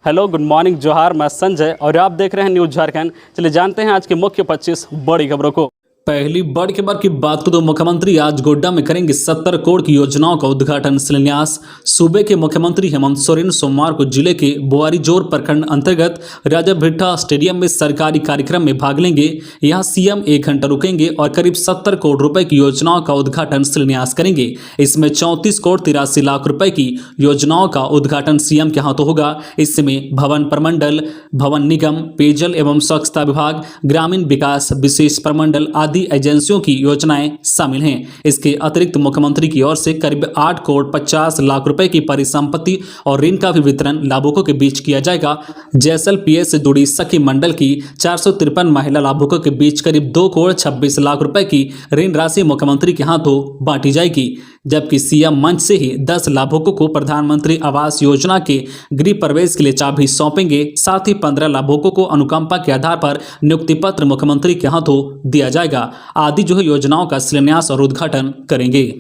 Hello, good morning, जोहार। मैं संजय और आप देख रहे हैं न्यूज़ झारखंड। चलिए जानते हैं आज की मुख्य 25 बड़ी खबरों को। पहली बड़ी खबर की बात करें तो मुख्यमंत्री आज गोड्डा में करेंगे 70 करोड़ की योजनाओं का उद्घाटन शिलान्यास। सूबे के मुख्यमंत्री हेमंत सोरेन सोमवार को जिले के बोआरीजोर प्रखंड अंतर्गत राजा भिट्ठा स्टेडियम में सरकारी कार्यक्रम में भाग लेंगे। यहां सीएम 1 घंटा रुकेंगे और करीब 70 करोड़ रुपए की योजनाओं का उद्घाटन शिलान्यास करेंगे। इसमें 34 करोड़ 83 लाख रुपए की योजनाओं का उद्घाटन सीएम के हाथों होगा। इसमें भवन प्रमंडल, भवन निगम, पेयजल एवं स्वच्छता विभाग, ग्रामीण विकास विशेष प्रमंडल आदि एजेंसियों की योजनाएं शामिल हैं। इसके अतिरिक्त मुख्यमंत्री की ओर से करीब 8 करोड़ 50 लाख रुपए की परिसंपत्ति और ऋण का भी वितरण लाभुकों के बीच किया जाएगा। जैसलपीएस से जुड़ी सखी मंडल की 453 महिला लाभुकों के बीच करीब 2 करोड़ 26 लाख रुपए की ऋण राशि मुख्यमंत्री के हाथों बांटी जाएगी, जबकि सीएम मंच से ही 10 लाभुकों को प्रधानमंत्री आवास योजना के गृह प्रवेश के लिए चाबी सौंपेंगे। साथ ही 15 लाभुकों को अनुकंपा के आधार पर नियुक्ति पत्र मुख्यमंत्री के हाथों दिया जाएगा। आदि योजनाओं का शिलान्यास और उद्घाटन करेंगे।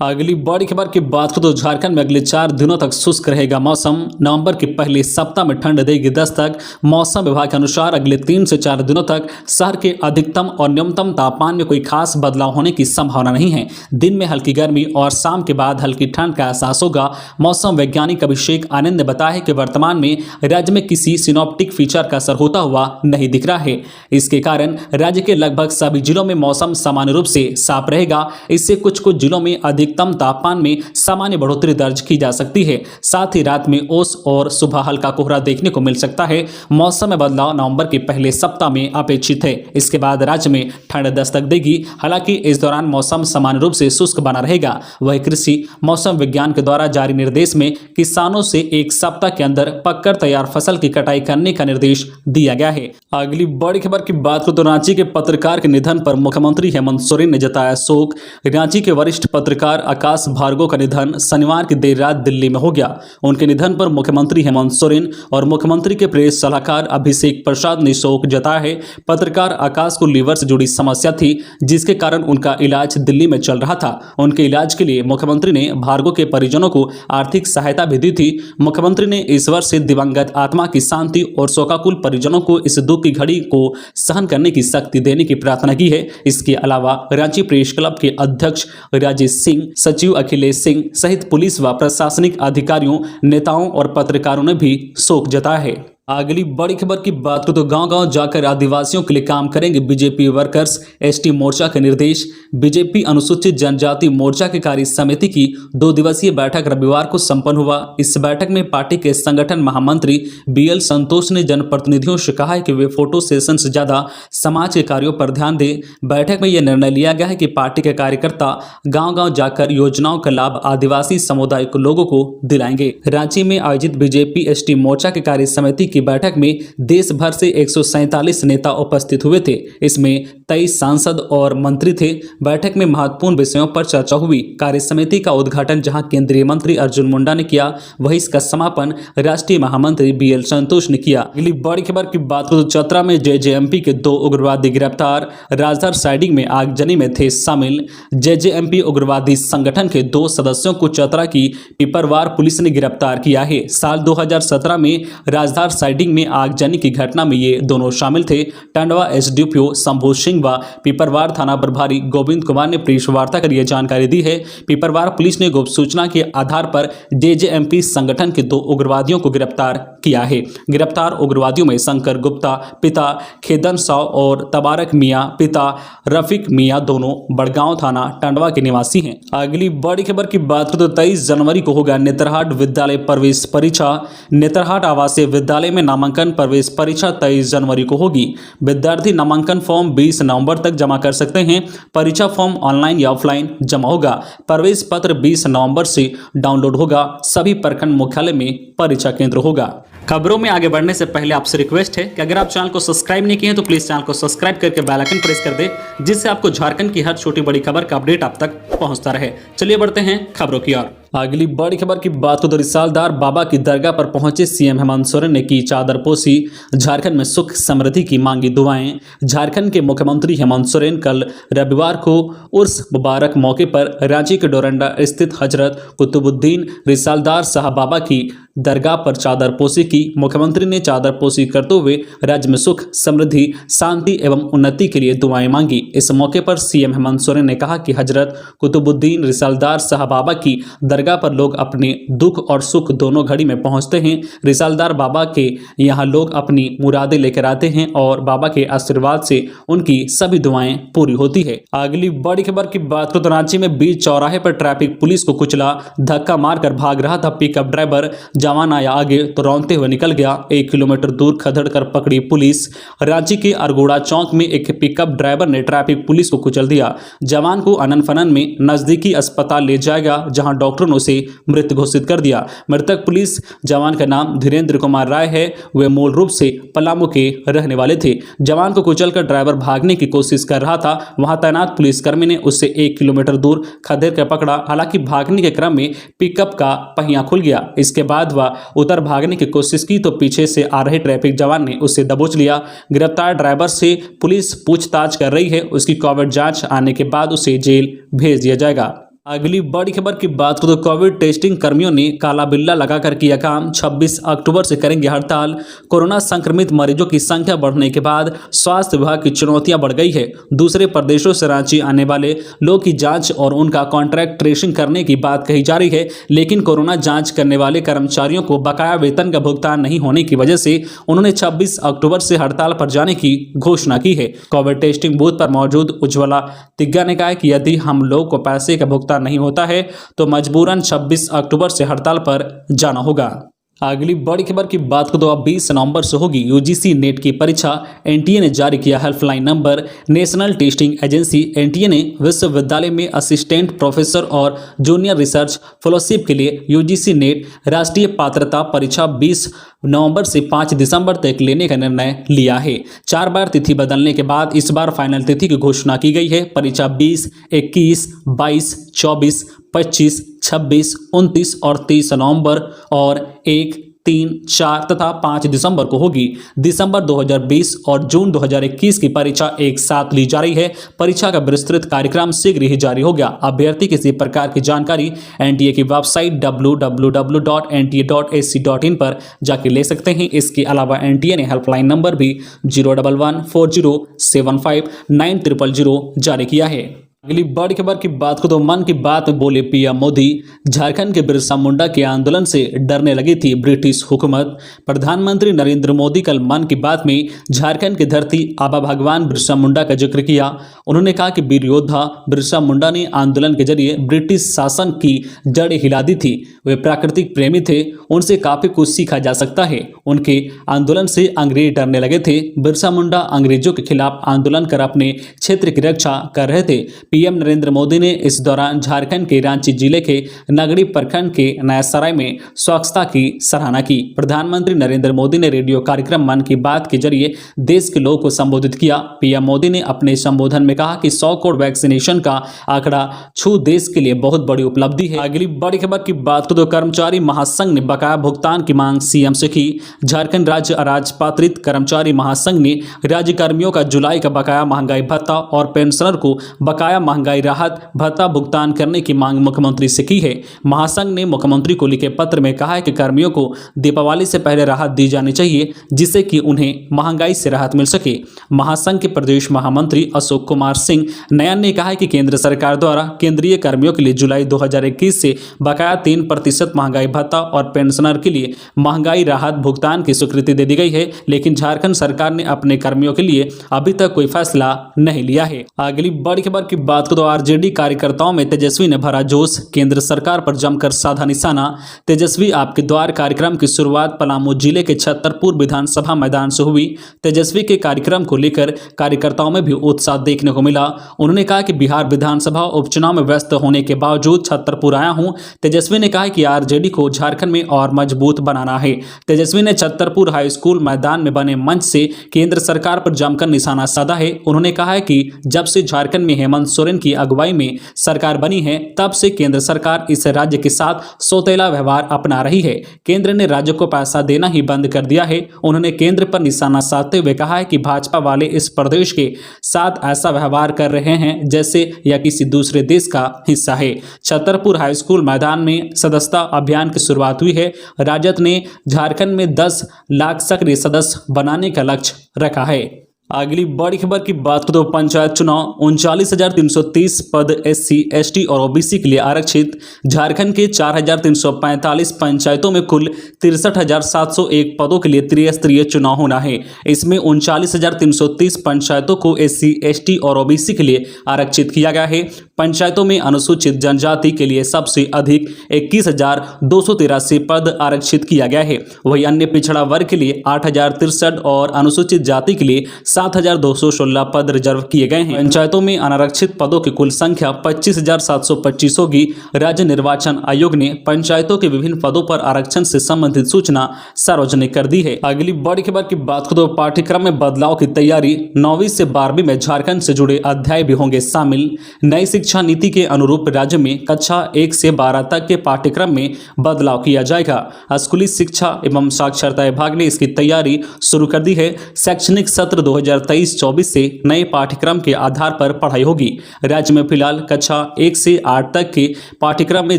अगली बड़ी खबर की बात करें तो झारखंड में अगले 4 दिनों तक शुष्क रहेगा मौसम। नवंबर के पहले सप्ताह में ठंड देगी दस्तक। मौसम विभाग के अनुसार अगले 3 से 4 दिनों तक शहर के अधिकतम और न्यूनतम तापमान में कोई खास बदलाव होने की संभावना नहीं है। दिन में हल्की गर्मी और शाम के बाद हल्की ठंड का एहसास होगा। मौसम वैज्ञानिक अभिषेक आनंद ने बताया है कि वर्तमान में राज्य में किसी सिनोप्टिक फीचर का असर होता हुआ नहीं दिख रहा है। इसके कारण राज्य के लगभग सभी जिलों में मौसम सामान्य रूप से साफ रहेगा। इससे कुछ जिलों में अधिकतम तापमान में सामान्य बढ़ोतरी दर्ज की जा सकती है। साथ ही रात में ओस और सुबह हल्का कोहरा देखने को मिल सकता है। मौसम में बदलाव नवंबर के पहले सप्ताह में अपेक्षित है। इसके बाद राज्य में ठंड दस्तक देगी। हालांकि इस दौरान मौसम सामान्य रूप से शुष्क बना रहेगा। वही कृषि मौसम विज्ञान के द्वारा जारी निर्देश में किसानों से 1 सप्ताह के अंदर पककर तैयार फसल की कटाई करने का निर्देश दिया गया है। अगली बड़ी खबर की बात करें तो रांची के पत्रकार के निधन पर मुख्यमंत्री हेमंत सोरेन ने जताया शोक। रांची के वरिष्ठ पत्रकार आकाश भार्गव का निधन शनिवार की देर रात दिल्ली में हो गया। उनके निधन पर मुख्यमंत्री हेमंत सोरेन और मुख्यमंत्री के प्रेस सलाहकार अभिषेक प्रसाद ने शोक जताया है। पत्रकार आकाश को लीवर से जुड़ी समस्या थी, जिसके कारण उनका इलाज दिल्ली में चल रहा था। उनके इलाज के लिए मुख्यमंत्री ने भार्गव के परिजनों को आर्थिक सहायता भी दी थी। मुख्यमंत्री ने ईश्वर से दिवंगत आत्मा की शांति और शोकाकुल परिजनों को इस दुख की घड़ी को सहन करने की शक्ति देने की प्रार्थना की है। इसके अलावा रांची प्रेस क्लब के अध्यक्ष राजेश सिंह, सचिव अखिलेश सिंह सहित पुलिस व प्रशासनिक अधिकारियों, नेताओं और पत्रकारों ने भी शोक जताया है। अगली बड़ी खबर की बात करें तो गांव-गांव जाकर आदिवासियों के लिए काम करेंगे बीजेपी वर्कर्स। एसटी मोर्चा के निर्देश। बीजेपी अनुसूचित जनजाति मोर्चा की कार्य समिति की 2 दिवसीय बैठक रविवार को संपन्न हुआ। इस बैठक में पार्टी के संगठन महामंत्री बीएल संतोष ने जनप्रतिनिधियों से कहा है कि वे फोटो सेशन से ज्यादा समाज के कार्यों पर ध्यान दें। बैठक में यह निर्णय लिया गया है कि पार्टी के कार्यकर्ता गाँव-गाँव जाकर योजनाओं का लाभ आदिवासी समुदाय के लोगों को दिलाएंगे। रांची में आयोजित बीजेपी एसटी मोर्चा की कार्य समिति की बैठक में देश भर से 147 नेता उपस्थित हुए थे। इसमें 23 सांसद और मंत्री थे। बैठक में महत्वपूर्ण विषयों पर चर्चा हुई। कार्य समिति का उद्घाटन जहां केंद्रीय मंत्री अर्जुन मुंडा ने किया, वहीं इसका समापन राष्ट्रीय महामंत्री बीएल संतोष ने किया। अगली बड़ी खबर की बात करें तो चतरा में जेजेएमपी के 2 उग्रवादी गिरफ्तार। राजधार साइडिंग में आगजनी में थे शामिल। जेजेएमपी उग्रवादी संगठन के 2 सदस्यों को चतरा की पिपरवार पुलिस ने गिरफ्तार किया है। साल 2017 में राजधार साइडिंग में आगजनी की घटना में ये दोनों शामिल थे। टंडवा एसडीपीओ शंभू सिंह व पिपरवार थाना प्रभारी गोविंद कुमार ने प्रेस वार्ता कर यह जानकारी दी है। पिपरवार पुलिस ने गुप्त सूचना के आधार पर जेजेएमपी संगठन के 2 उग्रवादियों को गिरफ्तार किया है। गिरफ्तार उग्रवादियों में शंकर गुप्ता पिता खेदन साव और तबारक मियां पिता रफीक मियां दोनों बड़गांव थाना टंडवा के निवासी हैं। अगली बड़ी खबर की बात करें तो 23 जनवरी को होगा नेतरहाट विद्यालय प्रवेश परीक्षा। नेतरहाट आवासीय विद्यालय में नामांकन प्रवेश परीक्षा 23 जनवरी को होगी। विद्यार्थी नामांकन फॉर्म 20 नवंबर तक जमा कर सकते हैं। परीक्षा फॉर्म ऑनलाइन या ऑफलाइन जमा होगा। प्रवेश पत्र 20 नवंबर से डाउनलोड होगा। सभी प्रखंड मुख्यालय में परीक्षा केंद्र होगा। खबरों में आगे बढ़ने से पहले आपसे रिक्वेस्ट है कि अगर आप चैनल को सब्सक्राइब नहीं किए हैं तो प्लीज चैनल को सब्सक्राइब करके बेल आइकन प्रेस कर दे, जिससे आपको झारखंड की हर छोटी बड़ी खबर का अपडेट आप तक पहुंचता रहे। चलिए बढ़ते हैं खबरों की ओर। अगली बड़ी खबर की बात करें तो रिसालदार बाबा की दरगाह पर पहुंचे सीएम हेमंत सोरेन ने की चादर पोशी, झारखंड में सुख समृद्धि की मांगी दुआएं। झारखंड के मुख्यमंत्री हेमंत सोरेन कल रविवार को उर्स मुबारक मौके पर रांची के डोरंडा स्थित हजरत कुतुबुद्दीन रिसालदार साहब बाबा की दरगाह पर चादर पोशी की। मुख्यमंत्री ने चादर पोशी करते हुए राज्य में सुख समृद्धि शांति एवं उन्नति के लिए दुआएं मांगी। इस मौके पर सीएम हेमंत सोरेन ने कहा कि हजरत कुतुबुद्दीन रिसालदार साहब बाबा की दरगाह पर लोग अपने दुख और सुख दोनों घड़ी में पहुंचते हैं। रिसालदार बाबा के यहाँ लोग अपनी मुरादें लेकर आते हैं और बाबा के आशीर्वाद से उनकी सभी दुआएं पूरी होती है। अगली बड़ी खबर की बात करें तो रांची में बीच चौराहे पर ट्रैफिक पुलिस को कुचला, धक्का मारकर भाग रहा था पिकअप ड्राइवर, जवान आया आगे तो रौंदते हुए निकल गया। 1 किलोमीटर दूर खदेड़ कर पकड़ी पुलिस। रांची के अरगोड़ा चौक में एक पिकअप ड्राइवर ने ट्रैफिक पुलिस को कुचल दिया। जवान को अनन फनन में नजदीकी अस्पताल ले जाएगा, जहां डॉक्टरों ने उसे मृत घोषित कर दिया। मृतक पुलिस जवान का नाम धीरेन्द्र कुमार राय है। वे मूल रूप से पलामू के रहने वाले थे। जवान को कुचलकर ड्राइवर भागने की कोशिश कर रहा था। वहां तैनात पुलिसकर्मी ने उसे 1 किलोमीटर दूर खदेड़ कर पकड़ा। हालांकि भागने के क्रम में पिकअप का पहिया खुल गया। इसके बाद वह उतर भागने की कोशिश की तो पीछे से आ रहे ट्रैफिक जवान ने उसे दबोच लिया। गिरफ्तार ड्राइवर से पुलिस पूछताछ कर रही है। उसकी कोविड जांच आने के बाद उसे जेल भेज दिया जाएगा। अगली बड़ी खबर की बात करें तो कोविड टेस्टिंग कर्मियों ने काला बिल्ला लगाकर किया काम। 26 अक्टूबर से करेंगे हड़ताल। कोरोना संक्रमित मरीजों की संख्या बढ़ने के बाद स्वास्थ्य विभाग की चुनौतियां बढ़ गई है। दूसरे प्रदेशों से रांची आने वाले लोगों की जांच और उनका कॉन्ट्रैक्ट ट्रेसिंग करने की बात कही जा रही है, लेकिन कोरोना जांच करने वाले कर्मचारियों को बकाया वेतन का भुगतान नहीं होने की वजह से उन्होंने 26 अक्टूबर से हड़ताल पर जाने की घोषणा की है। कोविड टेस्टिंग बूथ पर मौजूद उज्ज्वला तिग्गा ने कहा कि यदि हम लोग को पैसे का भुगतान नहीं होता है तो मजबूरन 26 अक्टूबर से हड़ताल पर जाना होगा। अगली बड़ी खबर की बात करें तो अब 20 नवंबर से होगी यूजीसी नेट की परीक्षा। एनटीए ने जारी किया helpline number. National testing agency NTA ने विश्वविद्यालय में असिस्टेंट प्रोफेसर और जूनियर रिसर्च फेलोशिप के लिए यूजीसी नेट राष्ट्रीय पात्रता परीक्षा 20 नवंबर से 5 दिसंबर तक लेने का निर्णय लिया है। 4 बार तिथि बदलने के बाद इस बार फाइनल तिथि की घोषणा की गई है। परीक्षा 20, 21, 22, 24, 25, 26, 29 और 30 नवंबर और 1, 3, 4 तथा 5 दिसंबर को होगी। दिसंबर 2020 और जून 2021 की परीक्षा एक साथ ली जा रही है। परीक्षा का विस्तृत कार्यक्रम शीघ्र ही जारी हो गया। अभ्यर्थी किसी प्रकार की जानकारी एनटीए की वेबसाइट www.nta.ac.in पर जाके ले सकते हैं। इसके अलावा एनटीए ने हेल्पलाइन नंबर भी 01140759000 जारी किया है। अगली बड़ी खबर की बात को तो मन की बात में बोले पीएम मोदी। झारखंड के बिरसा मुंडा के आंदोलन से डरने लगी थी ब्रिटिश हुकूमत। प्रधानमंत्री नरेंद्र मोदी कल मन की बात में झारखंड की धरती आबा भगवान बिरसा मुंडा का जिक्र किया। उन्होंने कहा कि वीर योद्धा बिरसा मुंडा ने आंदोलन के जरिए ब्रिटिश शासन की जड़ें हिला दी थी। वे प्राकृतिक प्रेमी थे, उनसे काफी कुछ सीखा जा सकता है। उनके आंदोलन से अंग्रेज डरने लगे थे। बिरसा मुंडा अंग्रेजों के खिलाफ आंदोलन कर अपने क्षेत्र की रक्षा कर रहे थे। पीएम नरेंद्र मोदी ने इस दौरान झारखंड के रांची जिले के नगड़ी प्रखंड के नयासराय में स्वच्छता की सराहना की। प्रधानमंत्री नरेंद्र मोदी ने रेडियो कार्यक्रम मन की बात के जरिए देश के लोगों को संबोधित किया। पीएम मोदी ने अपने संबोधन में कहा कि 100 करोड़ वैक्सीनेशन का आंकड़ा छू देश के लिए बहुत बड़ी उपलब्धि है। अगली बड़ी खबर की बात करें तो कर्मचारी महासंघ ने बकाया भुगतान की मांग सीएम से की। झारखंड राज्य अराजपत्रित कर्मचारी महासंघ ने राज्य कर्मियों का जुलाई का बकाया महंगाई भत्ता और पेंशनर को बकाया महंगाई राहत भत्ता भुगतान करने की मांग मुख्यमंत्री से की है। महासंघ ने मुख्यमंत्री को लिखे पत्र में कहा है कि कर्मियों को दीपावली से पहले राहत दी जानी चाहिए, जिससे कि उन्हें महंगाई से राहत मिल सके। महासंघ के प्रदेश महामंत्री अशोक कुमार सिंह नयन ने कहा है कि केंद्र सरकार द्वारा केंद्रीय कर्मियों के लिए जुलाई 2021 से बकाया 3% महंगाई भत्ता और पेंशनर के लिए महंगाई राहत भुगतान की स्वीकृति दे दी गई है, लेकिन झारखंड सरकार ने अपने कर्मियों के लिए अभी तक कोई फैसला नहीं लिया है। अगली बड़ी खबर की बात करें तो आरजेडी कार्यकर्ताओं में तेजस्वी ने भरा जोश। केंद्र सरकार पर जमकर साधा निशाना। तेजस्वी आपके द्वार कार्यक्रम की शुरुआत पलामू जिले के छतरपुर विधानसभा मैदान से हुई। तेजस्वी के कार्यक्रम को लेकर कार्यकर्ताओं में भी उत्साह देखने को मिला। उन्होंने कहा कि बिहार विधानसभा उपचुनाव में व्यस्त होने के बावजूद छतरपुर आया हूं। तेजस्वी ने कहा कि आरजेडी को झारखंड में और मजबूत बनाना है। तेजस्वी ने छतरपुर हाई स्कूल मैदान में बने मंच से केंद्र सरकार पर जमकर निशाना साधा है। उन्होंने कहा है कि जब से झारखंड में हेमंत सोरेन की अगुवाई में सरकार बनी है तब से केंद्र सरकार इस राज्य के साथ सौतेला व्यवहार अपना रही है। केंद्र ने राज्य को पैसा देना ही बंद कर दिया है। उन्होंने केंद्र पर निशाना साधते हुए कहा है कि भाजपा वाले इस प्रदेश के साथ ऐसा व्यवहार कर रहे हैं जैसे यह किसी दूसरे देश का हिस्सा है। छतरपुर हाई स्कूल मैदान में सदस्यता अभियान की शुरुआत हुई है। राजद ने झारखंड में 10 लाख सक्रिय सदस्य बनाने का लक्ष्य रखा है। अगली बड़ी खबर की बात करें तो पंचायत चुनाव 39,330 पद SC, ST और OBC के लिए आरक्षित। झारखंड के 4,345 पंचायतों में कुल 63,701 पदों के लिए त्रिस्तरीय चुनाव होना है। इसमें 39,330 पंचायतों को SC, ST और OBC के लिए आरक्षित किया गया है। पंचायतों में अनुसूचित जनजाति के लिए सबसे अधिक 21,283 पद आरक्षित किया गया है। वहीं अन्य पिछड़ा वर्ग के लिए 8,063 और अनुसूचित जाति के लिए 7,216 पद रिजर्व किए गए हैं। पंचायतों में अनारक्षित पदों की कुल संख्या 25,725 होगी। राज्य निर्वाचन आयोग ने पंचायतों के विभिन्न पदों पर आरक्षण से संबंधित सूचना सार्वजनिक कर दी है। अगली बड़ी खबर की बात करें तो पाठ्यक्रम में बदलाव की तैयारी। 9वीं से 12वीं में झारखंड से जुड़े अध्याय भी होंगे शामिल। नई शिक्षा नीति के अनुरूप राज्य में कक्षा 1 से 12 तक के पाठ्यक्रम में बदलाव किया जाएगा। स्कूली शिक्षा एवं साक्षरता विभाग ने इसकी तैयारी शुरू कर दी है। शैक्षणिक सत्र 2023-24 से नए पाठ्यक्रम के आधार पर पढ़ाई होगी। राज्य में फिलहाल कक्षा 1 से 8 तक के पाठ्यक्रम में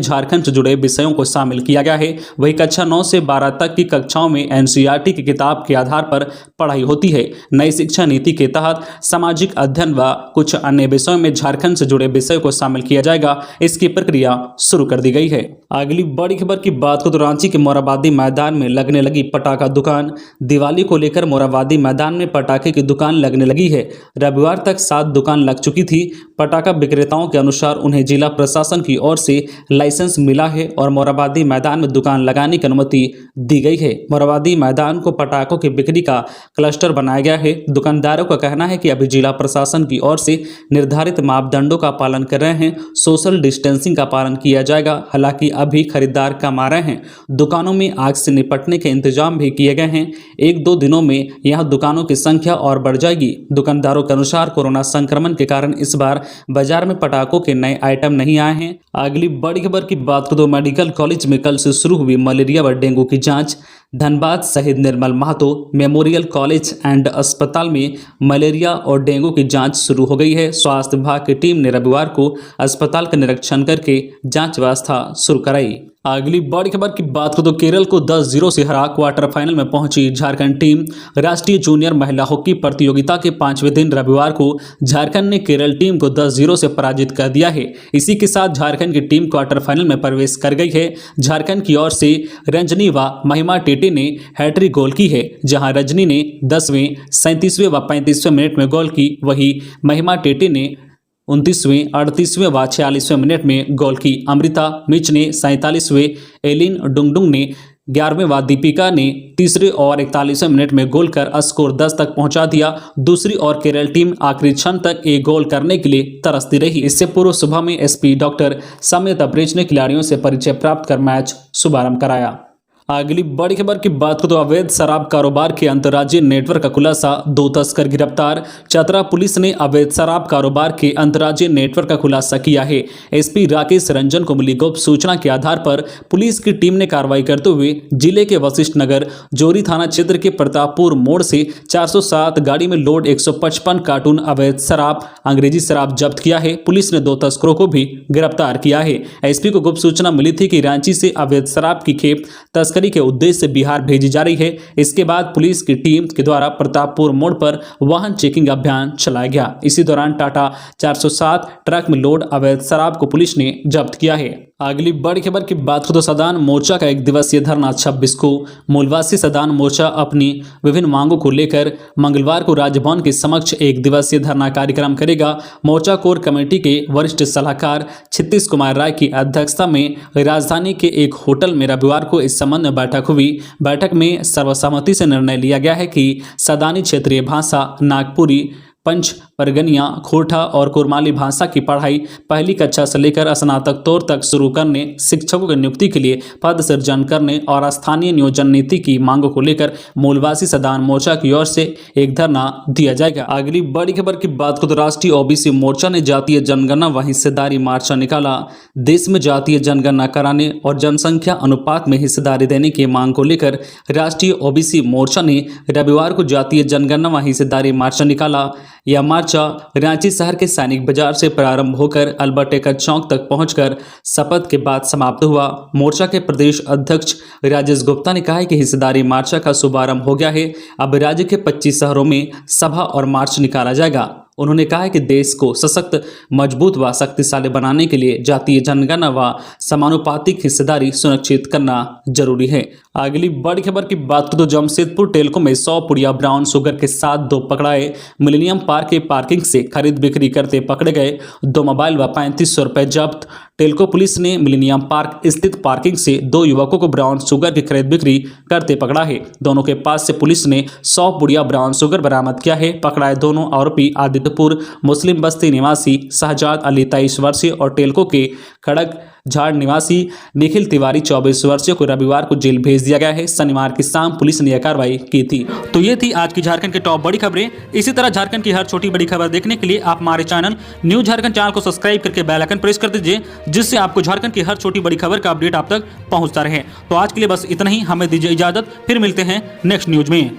झारखंड से जुड़े विषयों को शामिल किया गया है। वहीं कक्षा 9 से 12 तक की कक्षाओं में NCERT की किताब के आधार पर पढ़ाई होती है। नई शिक्षा नीति के तहत सामाजिक अध्ययन व कुछ अन्य विषयों में झारखंड से जुड़े विषयों को शामिल किया जाएगा। इसकी प्रक्रिया शुरू कर दी गई है। अगली बड़ी खबर की बात करें तो रांची के मोराबादी मैदान में लगने लगी पटाखा दुकान। दिवाली को लेकर मोराबादी मैदान में पटाखे की दुकान लगने लगी है। रविवार तक 7 दुकान लग चुकी थी। पटाखा विक्रेताओं के अनुसार उन्हें जिला प्रशासन की ओर से लाइसेंस मिला है और मोराबादी मैदान में दुकान लगाने की अनुमति दी गई है। मोराबादी मैदान को पटाखों की बिक्री का क्लस्टर बनाया गया है। दुकानदारों का कहना है कि अभी जिला प्रशासन की ओर से निर्धारित मापदंडों का पालन कर रहे हैं। सोशल डिस्टेंसिंग का पालन किया जाएगा। हालांकि अभी खरीदार कम आ रहे हैं। दुकानों में आग से निपटने के इंतजाम भी किए गए हैं। 1-2 दिनों में यहां दुकानों की संख्या और बढ़ जाएगी। दुकानदारों के अनुसार कोरोना संक्रमण के कारण इस बार बाजार में पटाखों के नए आइटम नहीं आए हैं। अगली बड़ी खबर की बात करें तो मेडिकल कॉलेज में कल से शुरू हुई मलेरिया व डेंगू की जांच। धनबाद शहीद निर्मल महतो मेमोरियल कॉलेज एंड अस्पताल में मलेरिया और डेंगू की जांच शुरू हो गई है। स्वास्थ्य विभाग की टीम ने रविवार को अस्पताल का निरीक्षण करके जांच व्यवस्था शुरू कराई। अगली बड़ी खबर की बात करें तो केरल को 10-0 से हरा क्वार्टर फाइनल में पहुंची झारखंड टीम। राष्ट्रीय जूनियर महिला हॉकी प्रतियोगिता के 5वें दिन रविवार को झारखंड ने केरल टीम को 10-0 से पराजित कर दिया है। इसी के साथ झारखंड की टीम क्वार्टर फाइनल में प्रवेश कर गई है। झारखंड की ओर से रंजनी व महिमा टेटे ने हैट्रिक गोल की है। जहां रजनी ने 10वें, 37वें व 35वें मिनट में गोल की, वहीं महिमा टेटे ने 29वें, 38वें व 46वें मिनट में गोल की। अमृता मिच ने 47वें, एलिन डुंगडुंग ने 11वें व दीपिका ने 3रे और 41वें मिनट में गोल कर स्कोर 10 तक पहुंचा दिया। दूसरी ओर केरल टीम आखिरी क्षण तक एक गोल करने के लिए तरसती रही। इससे पूर्व सुबह में SP डॉक्टर समित अब्रेज ने खिलाड़ियों से परिचय प्राप्त कर मैच शुभारंभ कराया। अगली बड़ी खबर की बात करें तो अवैध शराब कारोबार के अंतर्राज्यीय नेटवर्क का खुलासा, 2 तस्कर गिरफ्तार। चतरा पुलिस ने अवैध शराब कारोबार के अंतर्राज्यीय नेटवर्क का खुलासा किया है। SP राकेश रंजन को मिली गुप्त सूचना के आधार पर पुलिस की टीम ने कार्रवाई करते हुए जिले के वशिष्ठ नगर जोरी थाना क्षेत्र के प्रतापपुर मोड़ से 407 गाड़ी में लोड 155 कार्टून अवैध शराब, अंग्रेजी शराब जब्त किया है। पुलिस ने 2 तस्करों को भी गिरफ्तार किया है। SP को गुप्त सूचना मिली थी कि रांची से अवैध शराब की खेप तस्करी के उद्देश्य से बिहार भेजी जा रही है। इसके बाद पुलिस की टीम के द्वारा प्रतापपुर मोड़ पर वाहन चेकिंग अभियान चलाया गया। इसी दौरान टाटा 407 ट्रक में लोड अवैध शराब को पुलिस ने जब्त किया है। अगली बड़ी खबर की बात करें तो सदान मोर्चा का 1 दिवसीय धरना 26 को। मूलवासी सदान मोर्चा अपनी विभिन्न मांगों को लेकर मंगलवार को राजभवन के समक्ष 1 दिवसीय धरना कार्यक्रम करेगा। मोर्चा कोर कमेटी के वरिष्ठ सलाहकार क्षितिज कुमार राय की अध्यक्षता में राजधानी के एक होटल में रविवार को इस संबंध में बैठक हुई। बैठक में सर्वसम्मति से निर्णय लिया गया है कि सदानी क्षेत्रीय भाषा नागपुरी पंच परगनिया, खोरठा और कुरमाली भाषा की पढ़ाई पहली कक्षा से लेकर स्नातक तौर तक शुरू करने, शिक्षकों की नियुक्ति के लिए पद सृजन करने और स्थानीय नियोजन नीति की मांगों को लेकर मूलवासी सदान मोर्चा की ओर से एक धरना दिया जाएगा। अगली बड़ी खबर की बात करें तो राष्ट्रीय ओबीसी मोर्चा ने जातीय जनगणना व हिस्सेदारी मार्चा निकाला। देश में जातीय जनगणना कराने और जनसंख्या अनुपात में हिस्सेदारी देने की मांग को लेकर राष्ट्रीय ओबीसी मोर्चा ने रविवार को जातीय जनगणना व हिस्सेदारी मार्चा निकाला। यह मार्चा रांची शहर के सैनिक बाजार से प्रारंभ होकर अल्बर्ट एक्का चौक तक पहुंचकर शपथ के बाद समाप्त हुआ। मोर्चा के प्रदेश अध्यक्ष राजेश गुप्ता ने कहा है कि हिस्सेदारी मार्चा का शुभारंभ हो गया है। अब राज्य के 25 शहरों में सभा और मार्च निकाला जाएगा। उन्होंने कहा है कि देश को सशक्त, मजबूत व शक्तिशाली बनाने के लिए जातीय जनगणना व समानुपातिक हिस्सेदारी सुनिश्चित करना जरूरी है। अगली बड़ी खबर की बात करें तो जमशेदपुर टेल्को में 100 पुड़िया ब्राउन शुगर के साथ 2 पकड़ाए। मिलेनियम पार्क के पार्किंग से खरीद बिक्री करते पकड़े गए 2 मोबाइल व 3500 रुपये जब्त। टेल्को पुलिस ने मिलेनियम पार्क स्थित पार्किंग से 2 युवकों को ब्राउन शुगर की खरीद बिक्री करते पकड़ा है। दोनों के पास से पुलिस ने 100 पुड़िया ब्राउन शुगर बरामद किया है। पकड़ाए दोनों आरोपी आदित्यपुर मुस्लिम बस्ती निवासी शहजाद अली 23 वर्षीय और टेल्को के खड़क झाड़ निवासी निखिल तिवारी 24 वर्षीय को रविवार को जेल भेज दिया गया है। शनिवार की शाम पुलिस ने यह कार्रवाई की थी। तो ये थी आज की झारखंड की टॉप बड़ी खबरें। इसी तरह झारखंड की हर छोटी बड़ी खबर देखने के लिए आप हमारे चैनल न्यूज झारखंड चैनल को सब्सक्राइब करके बेल आइकन प्रेस कर दीजिए, जिससे आपको झारखंड की हर छोटी बड़ी खबर का अपडेट आप तक पहुंचता रहे। तो आज के लिए बस इतना ही, हमें दीजिए इजाजत, फिर मिलते हैं नेक्स्ट न्यूज में।